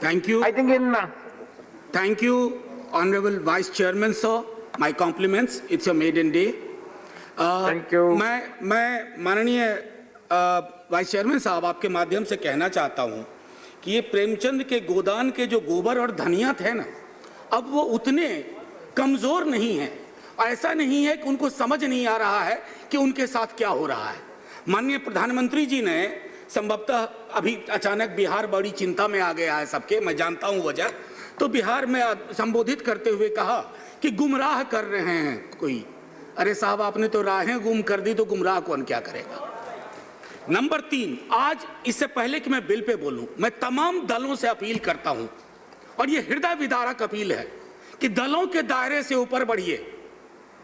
Thank you. I think in Thank you, Honorable Vice Chairman, sir. My compliments. It's your maiden day. Thank you. मैं माननीय vice chairman साहब आपके माध्यम से कहना चाहता हूँ कि ये प्रेमचंद के गोदान के जो गोबर और धनिया थे ना, अब वो उतने कमज़ोर नहीं हैं। ऐसा नहीं है कि उनको समझ नहीं आ रहा है कि उनके साथ क्या हो रहा है। माननीय प्रधानमंत्री जी ने संभवतः अभी अचानक बिहार बड़ी चिंता में आ गया है सबके, मैं जानता हूँ वजह, तो बिहार में संबोधित करते हुए कहा कि गुमराह कर रहे हैं कोई। अरे साहब, आपने तो राहें गुम कर दी, तो गुमराह कौन क्या करेगा। नंबर 3, आज इससे पहले कि मैं बिल पे बोलूं, मैं तमाम दलों से अपील करता हूं, और ये हृदय विदारक अपील है कि दलों के दायरे से ऊपर बढ़िए,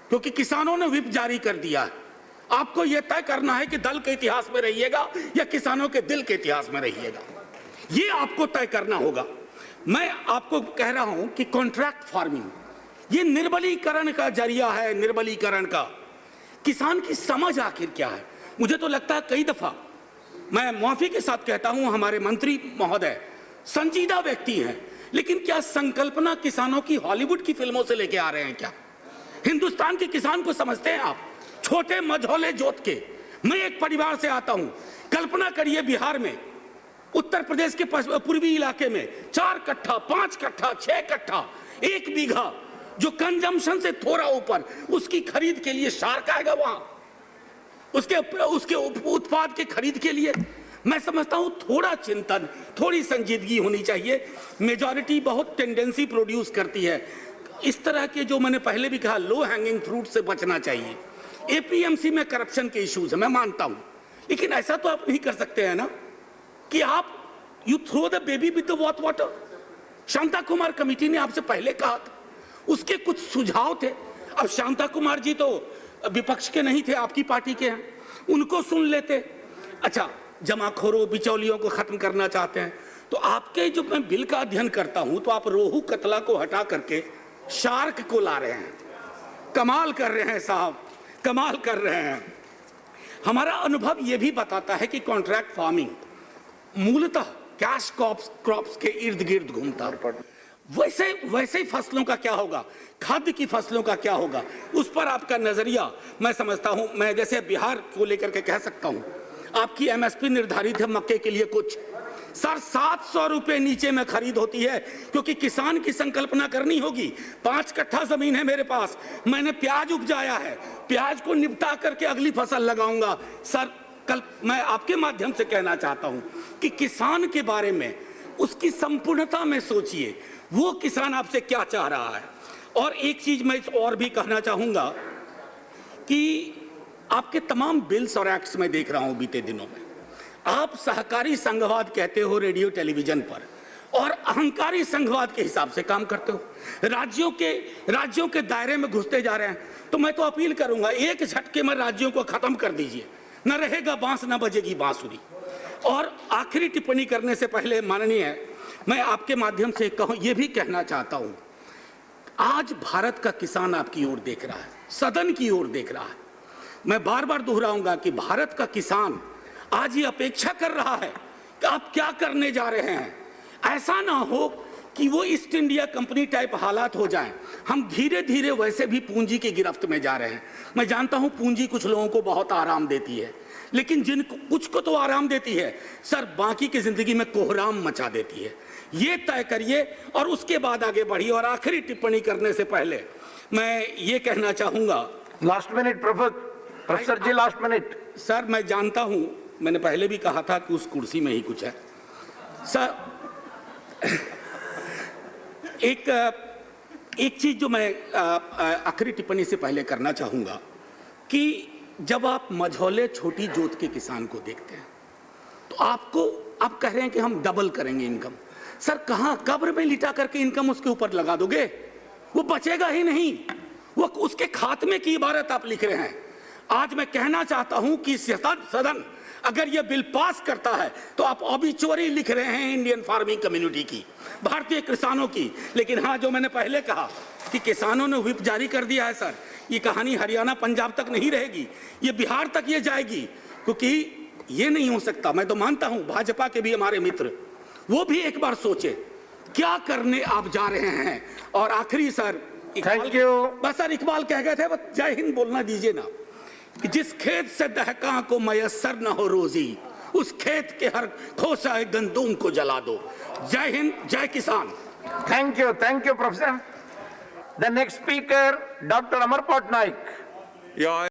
क्योंकि किसानों ने व्हिप जारी कर दिया है। आपको यह तय करना है कि दल के इतिहास में रहिएगा या किसानों के दिल के इतिहास में रहिएगा, ये आपको तय करना होगा। मैं आपको कह रहा हूं कि कॉन्ट्रैक्ट फार्मिंग ये निर्बलीकरण का जरिया है, निर्बलीकरण का। किसान की समझ आखिर क्या है? मुझे तो लगता है कई दफा, मैं माफी के साथ कहता हूं, हमारे मंत्री महोदय संजीदा व्यक्ति हैं, लेकिन क्या संकल्पना किसानों की हॉलीवुड की फिल्मों से लेके आ रहे हैं क्या? हिंदुस्तान के किसान को समझते हैं आप? छोटे मझोले जोत के, मैं एक परिवार से आता हूं। कल्पना करिए, बिहार में, उत्तर प्रदेश के पूर्वी इलाके में 4 कट्ठा, 5 कट्ठा, 6 कट्ठा, 1 बीघा, जो कंजम्पशन से थोड़ा ऊपर, उसकी खरीद के लिए शार्क आएगा वहां, उसके उत्पाद के खरीद के लिए। मैं समझता हूं थोड़ा चिंतन, थोड़ी संजीदगी होनी चाहिए। मेजॉरिटी बहुत टेंडेंसी प्रोड्यूस करती है। इस तरह के, जो मैंने पहले भी कहा, लो हैंगिंग फ्रूट से बचना चाहिए। एपीएमसी में करप्शन के इश्यूज है, मैं मानता हूं, लेकिन ऐसा तो आप नहीं कर सकते हैं ना कि आप you throw the baby with the bath water. Shanta Kumar committee ने आपसे पहले कहा था, उसके कुछ सुझाव थे। अब शांता कुमार जी तो विपक्ष के नहीं थे, आपकी पार्टी के हैं, उनको सुन लेते। अच्छा, जमाखोरों, बिचौलियों को खत्म करना चाहते हैं, तो आपके जो मैं बिल का अध्ययन करता हूं, तो आप रोहू कतला को हटा करके शार्क को ला रहे हैं। कमाल कर रहे हैं साहब, कमाल कर रहे हैं। हमारा अनुभव यह भी बताता है कि कॉन्ट्रैक्ट फार्मिंग मूलतः कैश क्रॉप्स के इर्द गिर्द घूमता है। वैसे ही फसलों का क्या होगा, खाद्य की फसलों का क्या होगा, उस पर आपका नजरिया मैं समझता हूं। मैं जैसे बिहार को लेकर के कह सकता हूं, आपकी एमएसपी निर्धारित है मक्के के लिए कुछ, सर 700 रुपए नीचे में खरीद होती है, क्योंकि किसान की संकल्पना करनी होगी। 5 कट्ठा जमीन है मेरे पास, मैंने प्याज उपजाया है, प्याज को निपटा करके अगली फसल लगाऊंगा। सर, कल मैं आपके माध्यम से कहना चाहता हूं कि किसान के बारे में उसकी संपूर्णता में सोचिए, वो किसान आपसे क्या चाह रहा है। और एक चीज मैं और भी कहना चाहूंगा कि आपके तमाम बिल्स और एक्ट्स में देख रहा हूं बीते दिनों में, आप सहकारी संघवाद कहते हो रेडियो टेलीविजन पर, और अहंकारी संघवाद के हिसाब से काम करते हो। राज्यों के दायरे में घुसते जा रहे हैं। तो मैं तो अपील करूंगा, एक झटके में राज्यों को खत्म कर दीजिए, न रहेगा बांस, न बजेगी बांसुरी। और आखिरी टिप्पणी करने से पहले माननीय, मैं आपके माध्यम से ये भी कहना चाहता हूं, आज भारत का किसान आपकी ओर देख रहा है, सदन की ओर देख रहा है। मैं बार बार दोहराऊंगा कि भारत का किसान आज ये अपेक्षा कर रहा है कि आप क्या करने जा रहे हैं। ऐसा ना हो कि वो ईस्ट इंडिया कंपनी टाइप हालात हो जाएं। हम धीरे धीरे वैसे भी पूंजी की गिरफ्त में जा रहे हैं। मैं जानता हूं पूंजी कुछ लोगों को बहुत आराम देती है, लेकिन कुछ को तो आराम देती है सर, बाकी की जिंदगी में कोहराम मचा देती है। ये तय करिए और उसके बाद आगे बढ़िए। और आखिरी टिप्पणी करने से पहले मैं ये कहना चाहूंगा, लास्ट मिनट प्रोफेसर जी, लास्ट मिनट। सर, मैं जानता हूं, मैंने पहले भी कहा था कि उस कुर्सी में ही कुछ है। सर, एक चीज जो मैं आखिरी टिप्पणी से पहले करना चाहूंगा कि जब आप मझौले छोटी जोत के किसान को देखते हैं, तो आप कह रहे हैं कि हम डबल करेंगे इनकम। सर, कहां कब्र में लिटा करके इनकम उसके ऊपर लगा दोगे? वो बचेगा ही नहीं, वो उसके खात्मे की इबारत आप लिख रहे हैं। आज मैं कहना चाहता हूं कि सदन अगर यह बिल पास करता है तो आप ऑबिचुअरी लिख रहे हैं इंडियन फार्मिंग कम्युनिटी की, भारतीय किसानों की। लेकिन हाँ, जो मैंने पहले कहा कि किसानों ने व्हिप जारी कर दिया है, सर, ये कहानी हरियाणा पंजाब तक नहीं रहेगी, ये बिहार तक ये जाएगी, क्योंकि ये नहीं हो सकता। मैं तो मानता हूं भाजपा के भी हमारे मित्र, वो भी एक बार सोचे क्या करने आप जा रहे हैं। और आखिरी सर, Thank you. बस सर इकबाल कह गए थे, बस जय हिंद बोलना दीजिए ना, कि जिस खेत से दहका को मयसर न हो रोजी, उस खेत के हर खोसा गंदुम को जला दो। जय हिंद, जय किसान। Thank you, Professor. The next speaker, Dr. Amar Patnaik. Yeah.